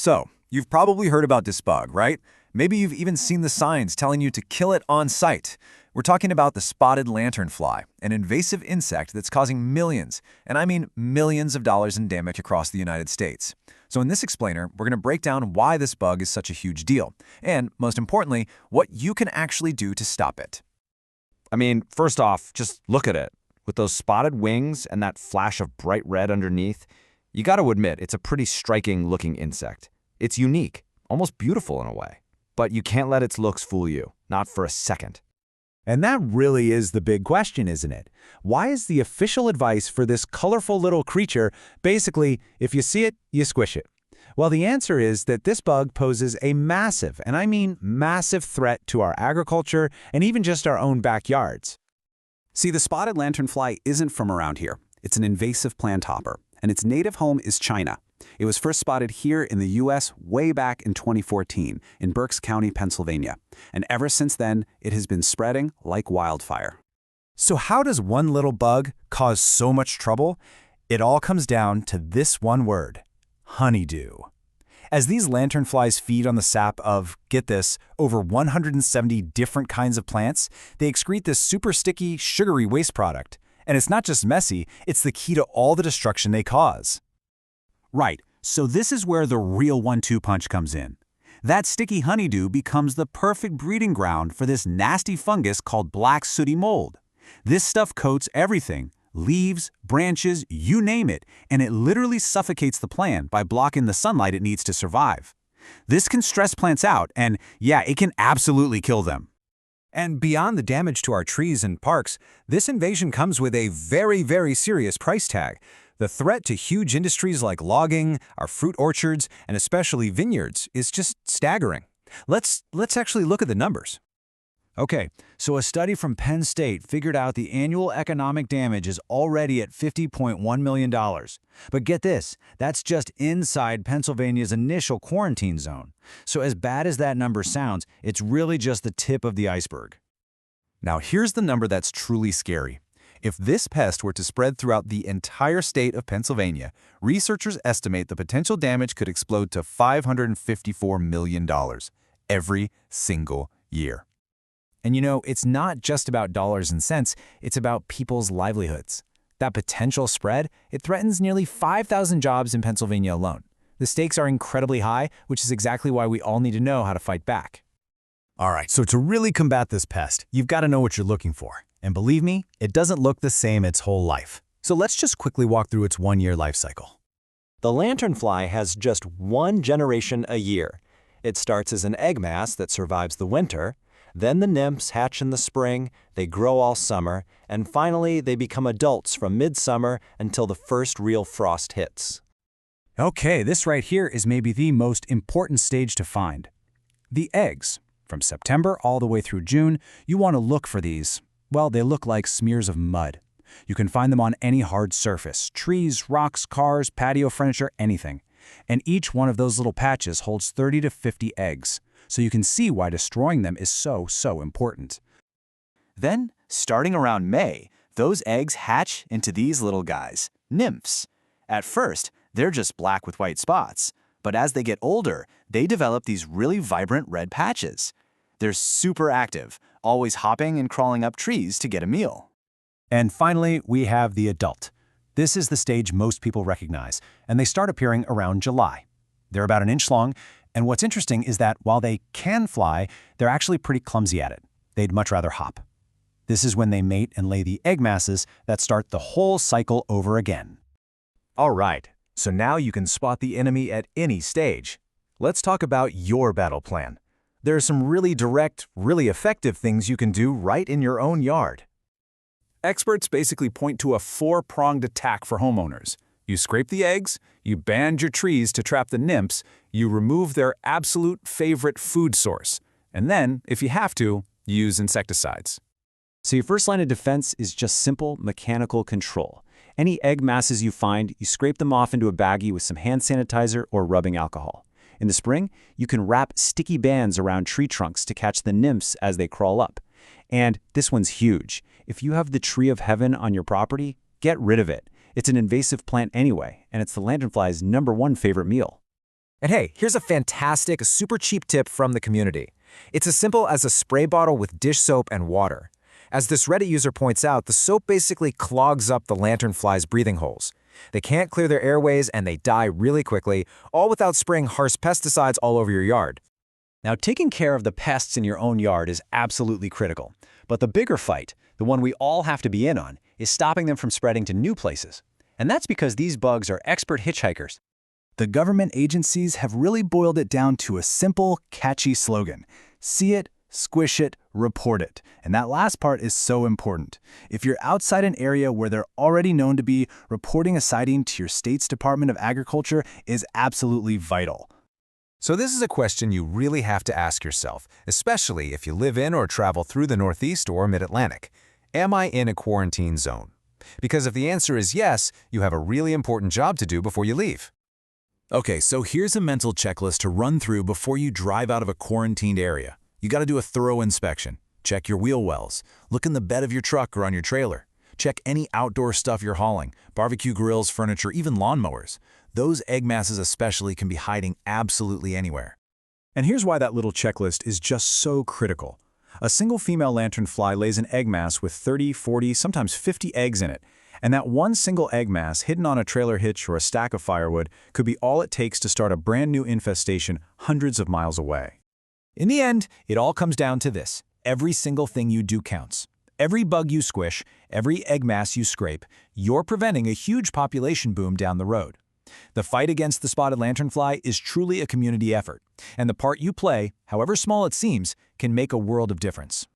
So, you've probably heard about this bug, right? Maybe you've even seen the signs telling you to kill it on site. We're talking about the spotted lanternfly, an invasive insect that's causing millions, and I mean millions of dollars in damage across the United States. So in this explainer, we're going to break down why this bug is such a huge deal, and most importantly, what you can actually do to stop it. I mean, first off, just look at it. With those spotted wings and that flash of bright red underneath, you got to admit it's a pretty striking-looking insect. It's unique, almost beautiful in a way. But you can't let its looks fool you, not for a second. And that really is the big question, isn't it? Why is the official advice for this colorful little creature basically, if you see it, you squish it? Well, the answer is that this bug poses a massive, and I mean massive threat to our agriculture and even just our own backyards. See, the spotted lanternfly isn't from around here. It's an invasive plant hopper, and its native home is China. It was first spotted here in the U.S. way back in 2014 in Berks County, Pennsylvania. And ever since then, it has been spreading like wildfire. So how does one little bug cause so much trouble? It all comes down to this one word: honeydew. As these lanternflies feed on the sap of, get this, over 170 different kinds of plants, they excrete this super sticky, sugary waste product. And it's not just messy, it's the key to all the destruction they cause. Right, so this is where the real 1-2 punch comes in. That sticky honeydew becomes the perfect breeding ground for this nasty fungus called black sooty mold. This stuff coats everything, leaves, branches, you name it, and it literally suffocates the plant by blocking the sunlight it needs to survive. This can stress plants out, and yeah, it can absolutely kill them. And beyond the damage to our trees and parks, this invasion comes with a very, very serious price tag. The threat to huge industries like logging, our fruit orchards, and especially vineyards is just staggering. Let's actually look at the numbers. Okay, so a study from Penn State figured out the annual economic damage is already at $50.1 million. But get this, that's just inside Pennsylvania's initial quarantine zone. So as bad as that number sounds, it's really just the tip of the iceberg. Now here's the number that's truly scary. If this pest were to spread throughout the entire state of Pennsylvania, researchers estimate the potential damage could explode to $554 million every single year. And you know, it's not just about dollars and cents, it's about people's livelihoods. That potential spread, it threatens nearly 5,000 jobs in Pennsylvania alone. The stakes are incredibly high, which is exactly why we all need to know how to fight back. All right, so to really combat this pest, you've got to know what you're looking for. And believe me, it doesn't look the same its whole life. So let's just quickly walk through its one-year life cycle. The lanternfly has just one generation a year. It starts as an egg mass that survives the winter, then the nymphs hatch in the spring, they grow all summer, and finally they become adults from midsummer until the first real frost hits. Okay, this right here is maybe the most important stage to find. The eggs. From September all the way through June, you want to look for these. Well, they look like smears of mud. You can find them on any hard surface, trees, rocks, cars, patio furniture, anything. And each one of those little patches holds 30 to 50 eggs, so you can see why destroying them is so important. Then, starting around May, those eggs hatch into these little guys, nymphs. At first, they're just black with white spots, but as they get older, they develop these really vibrant red patches. They're super active, always hopping and crawling up trees to get a meal. And finally, we have the adult. This is the stage most people recognize, and they start appearing around July. They're about an inch long, and what's interesting is that while they can fly, they're actually pretty clumsy at it. They'd much rather hop. This is when they mate and lay the egg masses that start the whole cycle over again. All right, so now you can spot the enemy at any stage. Let's talk about your battle plan. There are some really direct, really effective things you can do right in your own yard. Experts basically point to a 4-pronged attack for homeowners. You scrape the eggs, you band your trees to trap the nymphs, you remove their absolute favorite food source, and then, if you have to, use insecticides. So your first line of defense is just simple mechanical control. Any egg masses you find, you scrape them off into a baggie with some hand sanitizer or rubbing alcohol. In the spring, you can wrap sticky bands around tree trunks to catch the nymphs as they crawl up. And this one's huge. If you have the tree of heaven on your property, get rid of it. It's an invasive plant anyway, and it's the lanternfly's #1 favorite meal. And hey, here's a fantastic, super cheap tip from the community. It's as simple as a spray bottle with dish soap and water. As this Reddit user points out, the soap basically clogs up the lanternfly's breathing holes. They can't clear their airways and they die really quickly, all without spraying harsh pesticides all over your yard. Now, taking care of the pests in your own yard is absolutely critical. But the bigger fight, the one we all have to be in on, is stopping them from spreading to new places. And that's because these bugs are expert hitchhikers. The government agencies have really boiled it down to a simple, catchy slogan. See it, squish it, report it. And that last part is so important. If you're outside an area where they're already known to be, reporting a sighting to your state's Department of Agriculture is absolutely vital. So this is a question you really have to ask yourself, especially if you live in or travel through the Northeast or Mid-Atlantic. Am I in a quarantine zone? Because if the answer is yes, you have a really important job to do before you leave. Okay, so here's a mental checklist to run through before you drive out of a quarantined area. You got to do a thorough inspection. Check your wheel wells. Look in the bed of your truck or on your trailer. Check any outdoor stuff you're hauling, barbecue grills, furniture, even lawnmowers. Those egg masses especially can be hiding absolutely anywhere. And here's why that little checklist is just so critical. A single female lanternfly lays an egg mass with 30, 40, sometimes 50 eggs in it. And that one single egg mass hidden on a trailer hitch or a stack of firewood could be all it takes to start a brand new infestation hundreds of miles away. In the end, it all comes down to this. Every single thing you do counts. Every bug you squish, every egg mass you scrape, you're preventing a huge population boom down the road. The fight against the spotted lanternfly is truly a community effort, and the part you play, however small it seems, can make a world of difference.